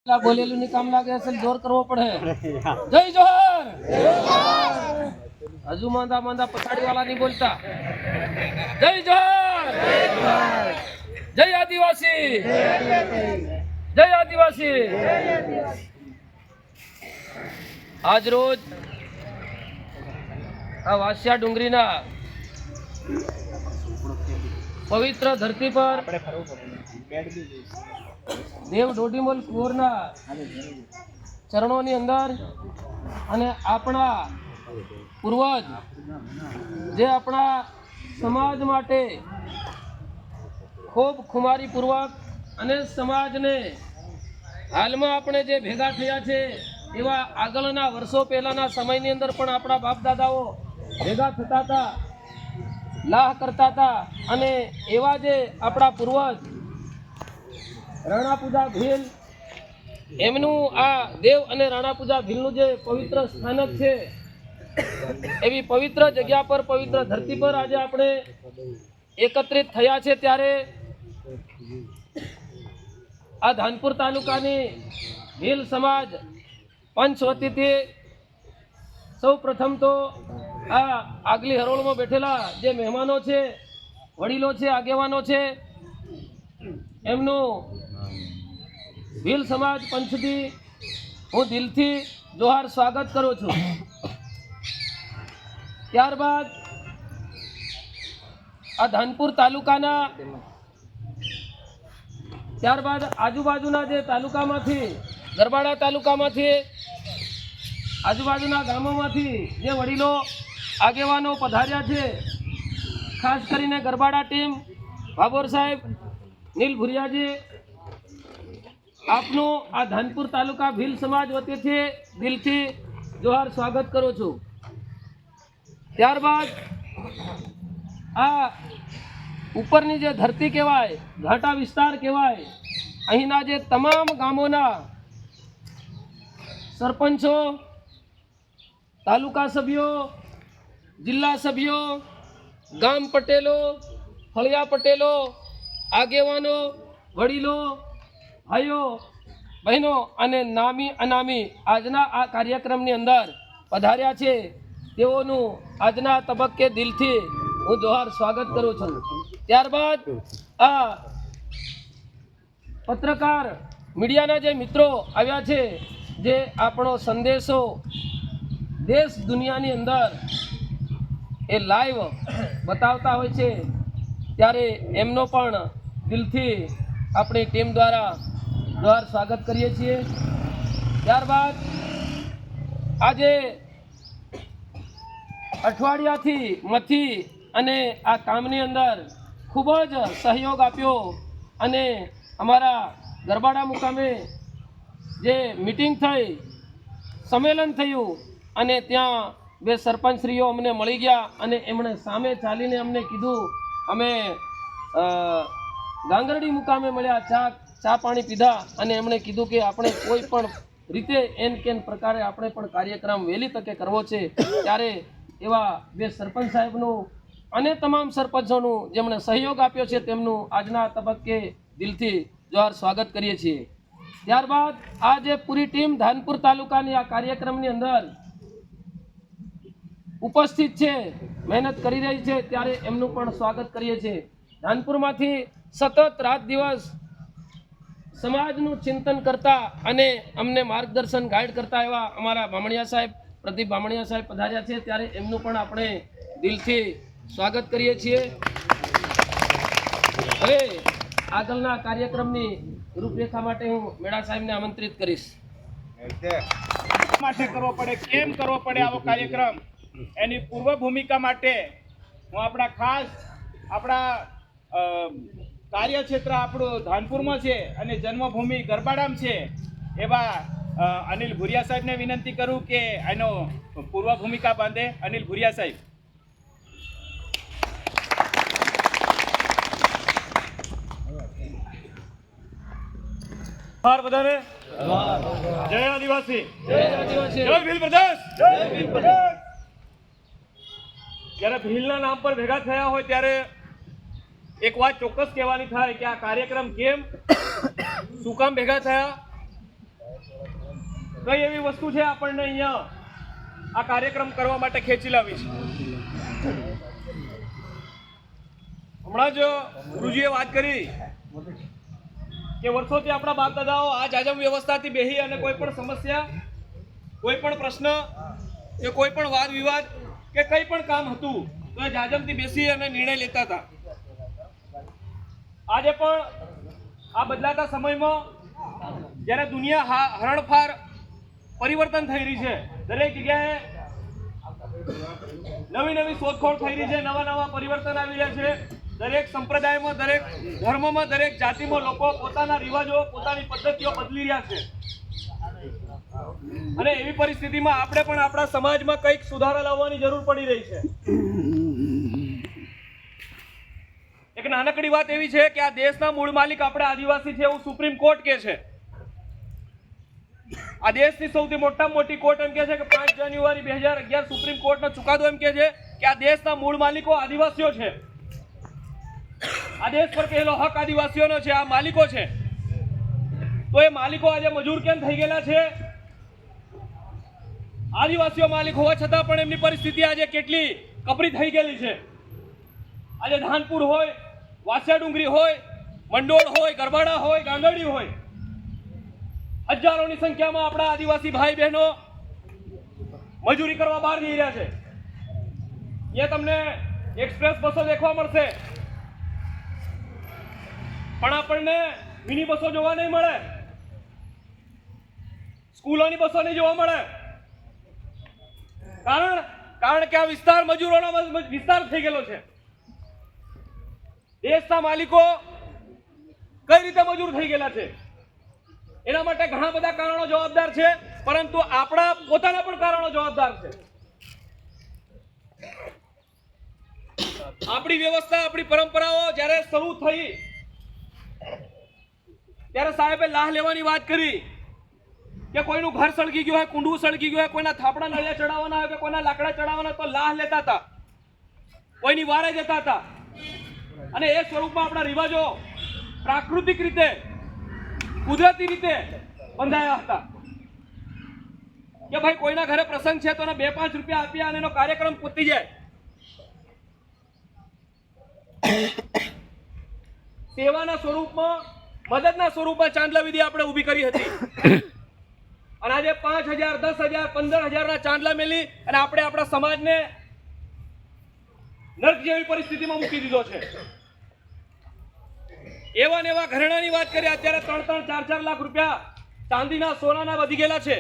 બોલેલું ની કામ લાગે અસલ જોર કરવો પડે. જય જોહર. હજુ માંદા માંદા પછાડી વાળા નહીં બોલતા. જય જોહર. જય આદિવાસી. જય આદિવાસી. આજ રોજ આ વાસિયા ડુંગરીના પવિત્ર ધરતી પર દેવ ડોડીમલ કુંવરના ચરણોની અંદર અને આપણા પૂર્વજ જે આપણા સમાજ માટે ખૂબ ખુમારીપૂર્વક અને સમાજને હાલમાં આપણે જે ભેગા થયા છે એવા આગળના વર્ષો પહેલાના સમયની અંદર પણ આપણા બાપ દાદાઓ ભેગા થતા હતા, લાહ કરતા હતા અને એવા જે આપણા પૂર્વજ રાણાપુજા ભીલ એમનું આ દેવ અને રાણાપુજા ભીલનું જે પવિત્ર સ્થાનક છે એવી પવિત્ર જગ્યા પર પવિત્ર ધરતી પર આજે આપણે એકત્રિત થયા છે ત્યારે આ ધાનપુર તાલુકાની ભીલ સમાજ પંચ વતીથી સૌ પ્રથમ તો આ આગલી હરોળમાં બેઠેલા જે મહેમાનો છે, વડીલો છે, આગેવાનો છે એમનું ભીલ સમાજ પંચથી હું દિલથી જોહાર સ્વાગત કરું છું. ત્યારબાદ આ ધાનપુર તાલુકાના ત્યારબાદ આજુબાજુના જે તાલુકામાંથી ગરબાડા તાલુકામાંથી આજુબાજુના ગામોમાંથી જે વડીલો આગેવાનો પધાર્યા છે, ખાસ કરીને ગરબાડા ટીમ ભાભોર સાહેબ, નીલ ભુરિયાજી, આપનું આ ધાનપુર તાલુકા ભીલ સમાજ વતીથી દિલથી જોહાર સ્વાગત કરું છું. ત્યારબાદ આ ઉપરની જે ધરતી કહેવાય, ઘાટા વિસ્તાર કહેવાય, અહીંના જે તમામ ગામોના સરપંચો, તાલુકા સભ્યો, જિલ્લા સભ્યો, ગામ પટેલો, ફળિયા પટેલો, આગેવાનો, વડીલો, ભાઈઓ, બહેનો અને નામી અનામી આજના આ કાર્યક્રમની અંદર પધાર્યા છે તેઓનું આજના તબક્કે દિલથી હું જોહાર સ્વાગત કરું છું. ત્યારબાદ આ પત્રકાર મીડિયાના જે મિત્રો આવ્યા છે, જે આપણો સંદેશો દેશ દુનિયાની અંદર એ લાઈવ બતાવતા હોય છે ત્યારે એમનો પણ દિલથી આપણી ટીમ દ્વારા જોહાર સ્વાગત કરીએ છીએ. ત્યારબાદ આજે અઠવાડિયાથી મથી અને આ કામની અંદર ખૂબ જ સહયોગ આપ્યો અને અમારા ગરબાડા મુકામે જે મિટિંગ થઈ, સંમેલન થયું અને ત્યાં બે સરપંચશ્રીઓ અમને મળી ગયા અને એમણે સામે ચાલીને અમને કીધું, અમે ગાંગરડી મુકામે મળ્યા, ચા પાણી પીધા અને એમણે કીધું કે આપણે કોઈ પણ રીતે એન કેન પ્રકારે આપણે પણ કાર્યક્રમ વહેલી તકે કરવો છે. ત્યારે એવા બે સરપંચ સાહેબનું અને તમામ સરપંચોનું જેમણે સહયોગ આપ્યો છે તેમનું આજના તબક્કે દિલથી જોહાર સ્વાગત કરીએ છીએ. ત્યારબાદ આ જે પૂરી ટીમ ધાનપુર તાલુકાની આ કાર્યક્રમની અંદર ઉપસ્થિત છે, મહેનત કરી રહી છે ત્યારે એમનું પણ સ્વાગત કરીએ છીએ. ધાનપુરમાંથી સતત રાત દિવસ સમાજનું ચિંતન કરતા અને અમને માર્ગદર્શન ગાઈડ કરતા એવા અમારા બામણિયા સાહેબ, પ્રદીપ બામણિયા સાહેબ પધાર્યા છે ત્યારે એમનું પણ આપણે દિલથી સ્વાગત કરીએ છીએ. હવે આગળના કાર્યક્રમની રૂપરેખા માટે હું મેળા સાહેબને આમંત્રિત કરીશ. માટે કરવો પડે, કેમ કરવો પડે આવો કાર્યક્રમ, એની પૂર્વ ભૂમિકા માટે હું આપણા કાર્યક્ષેત્ર આપણું ધાનપુરમાં છે અને જન્મભૂમિ ગરબાડામાં છે એવા અનિલ ભુરિયા સાહેબને વિનંતી કરું કે એનો પૂર્વ ભૂમિકા બાંધે. અનિલ ભુરિયા સાહેબ. બધાને જય આદિવાસી, જય ભીલ પ્રદેશ. જ્યારે ભીલના નામ પર ભેગા થયા હોય ત્યારે એક વાત ચોક્કસ કહેવાની થાય કે આ કાર્યક્રમ કેમ શું કામ ભેગા થયા કઈ એવી વસ્તુ છે આપણને અહીંયા આ કાર્યક્રમ કરવા માટે ખેંચી લાવી છે? હમણાં જ ગુરુજીએ વાત કરી કે વર્ષોથી આપણા બાપ દાદાઓ આ જાજમ વ્યવસ્થાથી બેહી અને કોઈ પણ સમસ્યા, કોઈ પણ પ્રશ્ન કે કોઈ પણ વાદ વિવાદ કે કંઈ પણ કામ હતું તો એ જાજમથી બેસી અને નિર્ણય લેતા હતા. આજે પણ આ બદલાતા સમયમાં જ્યારે દુનિયા હરણફાર પરિવર્તન થઈ રહી છે, દરેક જગ્યાએ નવી નવી શોધખોળ થઈ રહી છે, નવા નવા પરિવર્તન આવી રહ્યા છે. દરેક સંપ્રદાયમાં, દરેક ધર્મમાં, દરેક જાતિમાં લોકો પોતાના રિવાજો, પોતાની પદ્ધતિઓ બદલી રહ્યા છે. અને એવી પરિસ્થિતિમાં આપણે પણ આપણા સમાજમાં કંઈક સુધારા લાવવાની જરૂર પડી રહી છે. એક નાનકડી વાત એવી છે કે આ દેશના મૂળ માલિક આપણે આદિવાસી છે એવું સુપ્રીમ કોર્ટ કહે છે. આ દેશની સૌથી મોટામાં મોટી કોર્ટ એમ કહે છે કે 5 જાન્યુઆરી 2011 સુપ્રીમ કોર્ટનો ચુકાદો એમ કહે છે કે આ દેશના મૂળ માલિકો આદિવાસીઓ છે. આ દેશ પર કહેલો હક આદિવાસીઓનો છે, આ માલિકો છે. તો એ માલિકો આજે મજૂર કેમ થઈ ગયેલા છે? આદિવાસીઓ માલિક હોવા છતાં પણ એમની પરિસ્થિતિ આજે કેટલી કપરી થઈ ગયેલી છે. આજે ધાનપુર હોય, વાસિયા ડુંગરી હોય, મંડોળ હોય, ગરબાડા હોય, ગાંગડી હોય, હજારોની સંખ્યામાં આપણા આદિવાસી ભાઈ બહેનો મજૂરી કરવા બહાર જઈ રહ્યા છે. એ તમને એક્સપ્રેસ બસો દેખવા મળશે, પણ આપણને મિની બસો જોવા નહીં મળે, સ્કૂલોની બસો નહીં જોવા મળે. કારણ કે આ વિસ્તાર મજૂરોનો વિસ્તાર થઈ ગયેલો છે. દેશના માલિકો કઈ રીતે મજૂર થઈ ગયેલા છે એના માટે ઘણા બધા કારણો જવાબદાર છે, પરંતુ આપણા પોતાના પણ કારણો જવાબદાર છે. આપણી વ્યવસ્થા, આપણી પરંપરાઓ જ્યારે શરૂ થઈ ત્યારે સાહેબે લાહ લેવાની વાત કરી કે કોઈનું ઘર સળગી ગયું હોય, કુંડું સળગી ગયું હોય, કોઈના થાપડા નળિયા ચડાવવાના હોય કે કોઈના લાકડા ચડાવવાના, તો લાહ લેતા હતા, કોઈની વારે જતા હતા. અને એ સ્વરૂપમાં આપણા રિવાજો પ્રાકૃતિક રીતે, કુદરતી રીતે બંધાયા હતા કે ભાઈ કોઈના ઘરે પ્રસંગ છે તો એને 2-5 રૂપિયા આપ્યા અને એનો કાર્યક્રમ પતી જાય. સેવાના સ્વરૂપમાં, મદદના સ્વરૂપમાં ચાંદલા વિધિ આપણે ઊભી કરી હતી. અને આજે 5,000, 10,000, 15,000 ચાંદલા મેલી અને આપણે આપણા સમાજને નર્ક જેવી પરિસ્થિતિમાં મૂકી દીધો છે. એવા ને એવા ઘરેણાની વાત કરીએ, અત્યારે 3-3, 4-4 લાખ રૂપિયા ચાંદીના, સોનાના વધી ગયેલા છે.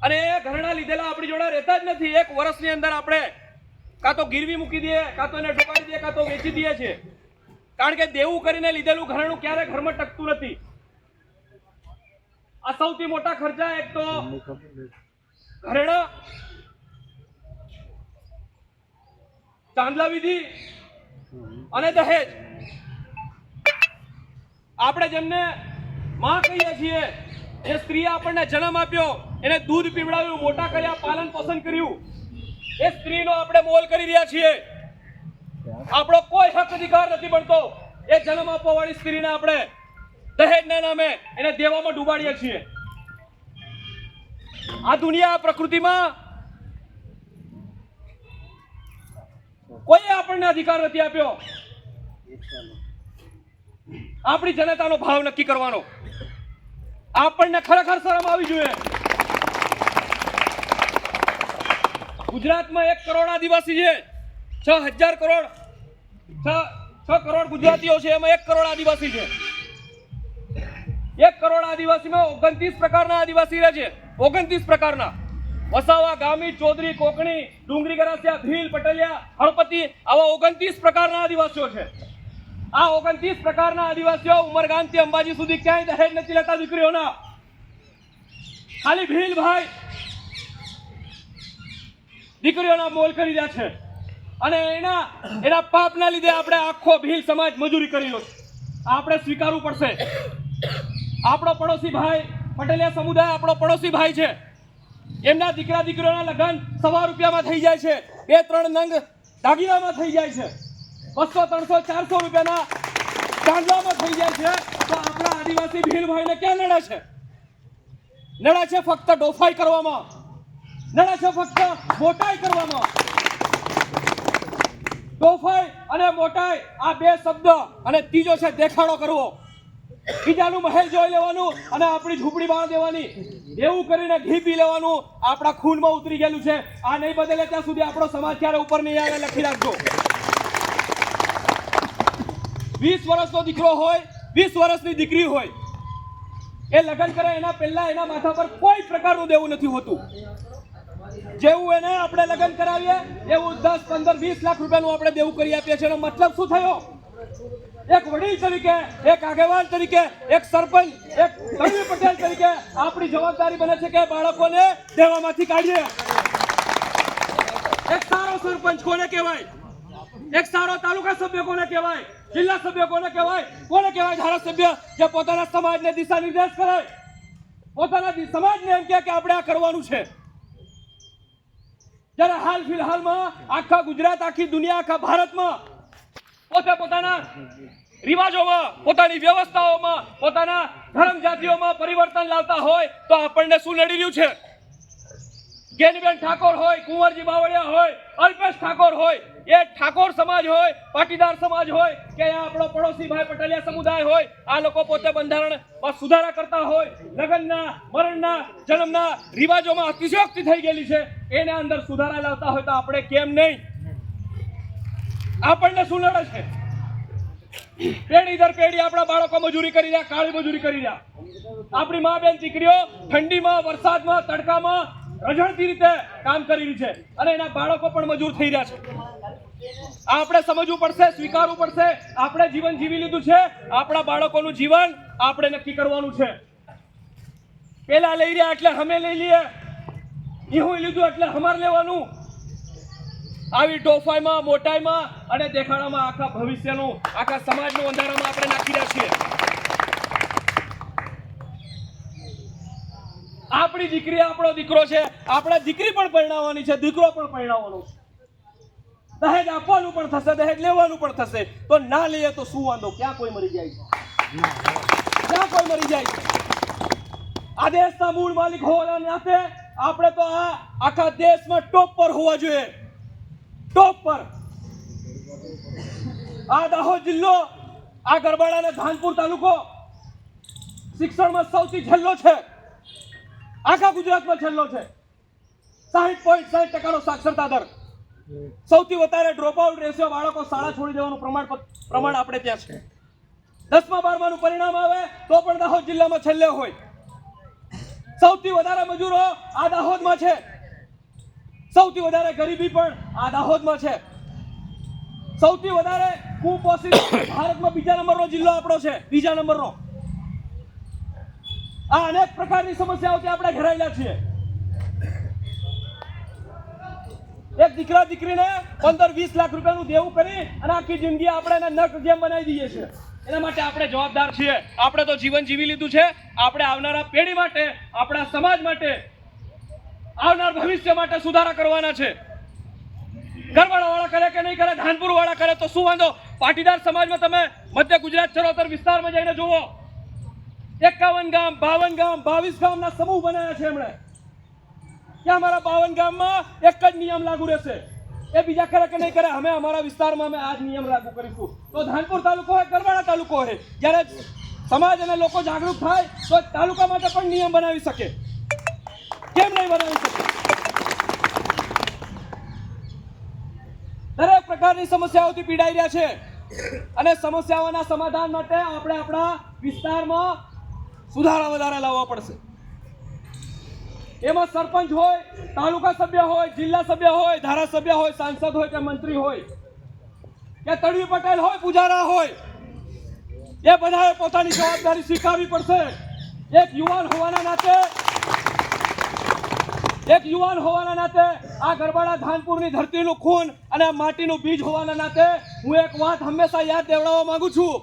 અને એ ઘરેણા લીધેલા આપણી જોડે રહેતા જ નથી. 1 વર્ષની અંદર આપણે કાં તો ગીરવી મૂકી દઈએ, કાં તો એને ડોકાડી દઈએ, કાં તો વેચી દઈએ છીએ. કારણ કે દેવું કરીને લીધેલું ઘરેણું ક્યારે ઘરમાં ટકતું નથી. આ સૌથી મોટા ખર્ચા, એક તો ઘરેણા, ચાંદલા વિધિ અને દહેજ. આપણે જેમને માં કહીએ છીએ, એ સ્ત્રીએ આપણને જન્મ આપ્યો, એને દૂધ પીવડાવ્યું, મોટા કર્યા, પાલન પોષણ કર્યું, એ સ્ત્રીનો આપણે મોલ કરી રહ્યા છીએ. આપણો કોઈ હક અધિકાર નથી બનતો. એ જન્મ આપવા વાળી સ્ત્રીને આપણે દહેજના નામે એને દેવામાં ડૂબાડીએ છીએ. આ દુનિયા, આ પ્રકૃતિમાં કોઈ આપણને અધિકાર નથી આપ્યો આપણી જનતાનો ભાવ નક્કી કરવાનો. આપણને ખરેખર શરમ આવી જોઈએ. ગુજરાતમાં 1 કરોડ આદિવાસી છે, 6,000 કરોડ, 6 કરોડ ગુજરાતીઓ છે, એમાં 1 કરોડ આદિવાસી છે. 1 કરોડ આદિવાસીમાં 29 પ્રકારના આદિવાસી રહે છે. 29 પ્રકારના. વસાવા, ગામી, ચૌધરી, કોકણી, ડુંગરી, ગરાસિયા, ભીલ, પટેલિયા, હળપતિ, આવા 29 પ્રકારના આદિવાસીઓ છે. આ 29 પ્રકારના આદિવાસીઓ ઉમરગામથી અંબાજી સુધી ક્યાંય દહેજ નથી લેતા દીકરીઓના. ખાલી ભીલભાઈ દીકરીઓના મોલ કરી રહ્યા છે. અને એના પાપના લીધે આપણે આખો ભીલ સમાજ મજૂરી કરી લો. આપણે સ્વીકારવું પડશે. આપણો પડોશી ભાઈ, પટેલિયા સમુદાય આપણો પડોશી ભાઈ છે. એમના દીકરા દીકરીઓના લગ્ન 100 રૂપિયામાં થઈ જાય છે, 2-3 નંગ દાગીનામાં થઈ જાય છે, 200, 300, 400 રૂપિયાના ચાંદલામાં થઈ જાય છે. તો આપણા આદિવાસી ભીલભાઈને ક્યાં નડે છે? નડે છે ફક્ત ડોફાઈ કરવામાં, નડે છે ફક્ત મોટાઈ કરવામાં. ડોફાઈ અને મોટાઈ આ બે શબ્દ, અને ત્રીજો છે દેખાડો કરવો. બીજાનું મહેલ જોઈ લેવાનું અને આપણી ઝૂંપડી બાળ દેવાની, એવું કરીને ઘી પી લેવાનું આપણા ખૂનમાં ઉતરી ગયેલું છે. આ નહીં બદલે ત્યાં સુધી આપણો સમાજ ક્યારે ઉપર નહીં આવે, લખી રાખજો. 20 વર્ષનો દીકરો હોય, 20 વર્ષની દીકરી હોય, એ લગ્ન કરે એના પહેલા એના માથા પર કોઈ પ્રકારનું દેવું નથી હોતું. જેવું એને આપણે લગ્ન કરાવીએ એવું 10, 15, 20 લાખ રૂપિયાનું આપણે દેવું કરી આપીએ છીએ. એનો મતલબ શું થયો? એક વડીલ તરીકે, એક આગેવાન તરીકે, એક સરપંચ, એક તળવી પટેલ તરીકે આપણી જવાબદારી બને છે કે બાળકોને દેવામાંથી કાઢીએ. એક સારો સરપંચ કોને કહેવાય? એક સારો તાલુકા સભ્ય કોને કહેવાય? જિલ્લા સભ્ય કોને કહેવાય? કોને કહેવાય? ધારાસભ્ય જે પોતાના સમાજને દિશા નિર્દેશ કરે, પોતાના સમાજને એમ કહે કે આપણે આ કરવાનું છે. જ્યારે હાલ ફિલહાલમાં આખા ગુજરાત, આખી દુનિયા, આખા ભારતમાં પોતાના રિવાજોમાં, પોતાની વ્યવસ્થાઓમાં, પોતાના ધર્મ જાતિઓમાં પરિવર્તન લાવતા હોય તો આપણને શું નડી રહ્યું છે? ગેનીબેન ઠાકોર હોય, કુંવરજી બાવળિયા હોય, અલ્પેશ ઠાકોર હોય, એ ઠાકોર સમાજ હોય, પાટીદાર સમાજ હોય કે આપણો પડોશી ભાઈ પટેલિયા સમુદાય હોય, આ લોકો પોતે બંધારણમાં સુધારા કરતા હોય, લગ્નના, મરણના, જન્મના રિવાજોમાં અતિશયોક્તિ થઈ ગયેલી છે, એને અંદર સુધારા લાવતા હોય તો આપણે કેમ નહીં? આપણને શું નડે છે? પેઢી દર પેઢી આપણા બાળકો મજૂરી કરી રહ્યા, કાળી મજૂરી કરી રહ્યા. આપણી મા બેન દીકરીઓ ઠંડીમાં, વરસાદમાં, તડકામાં રઝળતી રીતે કામ કરી રહી છે અને એના બાળકો પણ મજૂર થઈ રહ્યા છે. આપણે સમજવું પડશે, સ્વીકારવું પડશે. આપણે જીવન જીવી લીધું છે, આપણા બાળકોનું જીવન આપણે નક્કી કરવાનું છે. પેલા લઈ રહ્યા એટલે અમે લઈ લઈએ, એવું લીધું એટલે અમારે લેવાનું. આવી ડોફાઈમાં, મોટાઈમાં અને દેખાડામાં આખા ભવિષ્યનું, આખા સમાજનું અંધારામાં આપણે નાખી રહ્યા છીએ. આપણી દીકરી, આપણો દીકરો છે, આપણે દીકરી પણ પરણાવવાની છે, દીકરો પણ પરણાવવાનો છે. દહેજ આપવાનું પણ થશે, દહેજ લેવાનું પણ થશે. તો ના લઈએ તો શું વાંધો? ક્યાં કોઈ મરી જાય છે? ક્યાં કોઈ મરી જાય છે? આ દેશના મૂળ માલિક હોવાના નાતે આપણે તો આ આખા દેશમાં ટોપ પર હોવા જોઈએ, ટોપ પર. આ દાહોદ જિલ્લો, આ ગરબાડા અને ધાનપુર તાલુકો શિક્ષણમાં સૌથી છેલ્લો છે, આખા ગુજરાતમાં છેલ્લો છે. 60.60% સાક્ષરતા દર, સૌથી વધારે ડ્રોપ આઉટ રેશિયો, બાળકો શાળા છોડી દેવાનું પ્રમાણ આપણે ત્યાં છે. 10મા 12માનું પરિણામ આવે તો પણ દાહોદ જિલ્લામાં છેલ્લે હોય. સૌથી વધારે મજૂરો આ દાહોદમાં છે, સૌથી વધારે ગરીબી પણ આ દાહોદમાં છે. સૌથી વધારે કુપોષિત ભારતમાં બીજા નંબરનો જિલ્લો આપણો છે, બીજા નંબરનો. આ અનેક પ્રકારની સમસ્યાઓથી આપણે ઘેરાયેલા છીએ. એક દીકરા દીકરીને 15-20 લાખ રૂપિયાનું દેવું કરી અને આખી જિંદગી આપણે એને નર્ક જેમ બનાવી દઈએ છીએ. એના માટે આપણે જવાબદાર છીએ. આપણે તો જીવન જીવી લીધું છે. આપણે આવનારા પેઢી માટે, આપણા સમાજ માટે, આવનાર ભવિષ્ય માટે સુધારા કરવાના છે. ગરવાડા વાળા કરે કે નહીં કરે, ધાનપુર વાળા કરે તો શું વાંધો? પાટીદાર સમાજમાં તમે મધ્ય ગુજરાત ચરોતર વિસ્તારમાં જઈને જુઓ, 51 ગામ, 52 ગામ, 22 ગામના સમૂહ બનાવ્યા છે એમણે. કે અમારા 52 ગામમાં એક જ નિયમ લાગુ રહેશે, એ બીજા કરે કે નહીં કરે, અમે અમારા વિસ્તારમાં અમે આ જ નિયમ લાગુ કરીશું. તો ધાનપુર તાલુકો હોય, ગરવાડા તાલુકો હોય, જ્યારે સમાજ અને લોકો જાગૃત થાય તો તાલુકા માટે પણ નિયમ બનાવી શકે. કેમ નહીં બનાવી શકે? દરેક પ્રકારની સમસ્યાઓથી પીડાઈ રહ્યા છે અને સમસ્યાઓના સમાધાન માટે આપણે આપણા વિસ્તારમાં સુધારા વધારા લાવવા પડશે. એમાં સરપંચ હોય, તાલુકા સભ્ય હોય, જિલ્લા સભ્ય હોય, ધારાસભ્ય હોય, સાંસદ હોય કે મંત્રી હોય કે તળવી પટેલ હોય, પૂજારા હોય, એ બધાએ પોતાની જવાબદારી સ્વીકારવી પડશે. એક યુવાન હોવાના નાતે આ ગરબાડા ધાનપુરની ધરતીનું ખૂન અને આ માટીનું બીજ હોવાના નાતે હું એક વાત હંમેશા યાદ દેવડાવવા માંગુ છું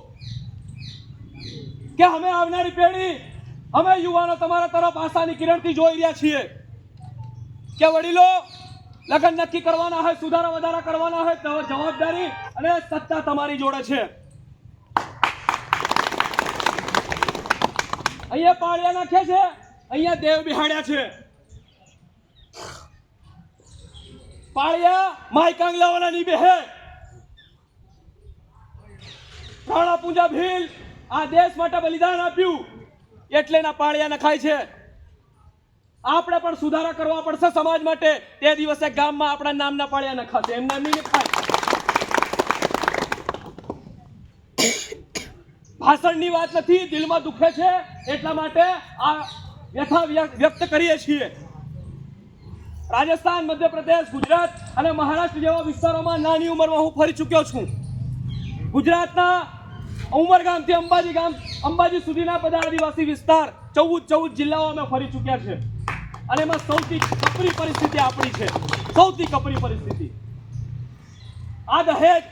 કે અમે આવનારી પેઢી, અમે યુવાનો તમારા તરફ આશાની કિરણથી જોઈ રહ્યા છીએ કે વડીલો, લગ્ન નક્કી કરવાના હોય, સુધારા વધારા કરવાના હોય તો જવાબદારી અને સત્તા તમારી જોડે છે. અહીંયા પાળિયા નાખે છે અહીંયા દેવ બિહાડ્યા છે. પાળિયા માય કાંગલાવાલા ની બેહે. રાણા પૂંજા ભીલ આ દેશ માટે બલિદાન આપ્યું એટલે ના પાળિયા નખાય છે. આપણે પણ સુધારા કરવા પડશે સમાજ માટે. તે દિવસે ગામમાં આપણા નામના પાળિયા નખાશે, એમના નહીં નખાય. ભાષણની વાત નથી, દિલમાં દુખે છે એટલા માટે આ વ્યથા વ્યક્ત કરીએ છીએ. રાજસ્થાન, મધ્યપ્રદેશ, ગુજરાત અને મહારાષ્ટ્ર જેવા વિસ્તારોમાં નાની ઉંમરમાં હું ફરી ચૂક્યો છું. ગુજરાતના ઉમરગામથી અંબાજી સુધીના બધા આદિવાસી વિસ્તાર 14 જિલ્લાઓ અમે ફરી ચૂક્યા છે. અને એમાં સૌથી કપરી પરિસ્થિતિ આપણી છે, સૌથી કપરી પરિસ્થિતિ. આ દહેજ,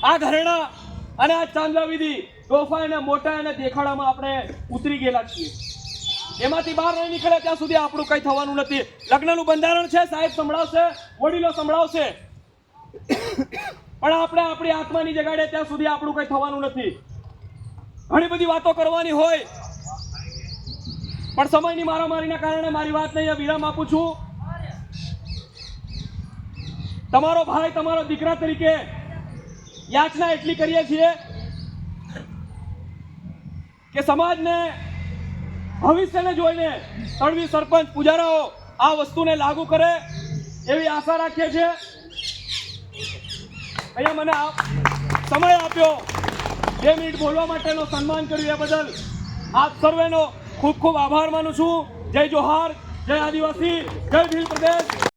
આ ઘરેણા અને આ ચાંદલાવિધિ, તોફા અને મોટા અને દેખાડામાં આપણે ઉતરી ગયેલા છીએ. એમાંથી બહાર નહીં નીકળે ત્યાં સુધી આપણું કંઈ થવાનું નથી. લગ્નનું બંધારણ છે, સાહેબ સંભળાવશે, વડીલો સંભળાવશે, પણ આપણે આપણી આત્માની જગાડે ત્યાં સુધી આપણું કંઈ થવાનું નથી. ઘણી બધી વાતો કરવાની હોય પણ સમયની મારામારીના કારણે મારી વાત નહીં વિરામ આપું છું. તમારો ભાઈ, તમારો દીકરા તરીકે યાચના એટલી કરીએ છીએ કે સમાજને, ભવિષ્યને જોઈને તળવી સરપંચ, પૂજારાઓ આ વસ્તુને લાગુ કરે એવી આશા રાખીએ છીએ. અહીંયા મને સમય આપ્યો, 2 મિનિટ બોલવા માટેનો સન્માન કર્યું એ બદલ આપ સર્વેનો ખૂબ ખૂબ આભાર માનું છું. જય જોહાર, જય આદિવાસી, જય ભીલ પ્રદેશ.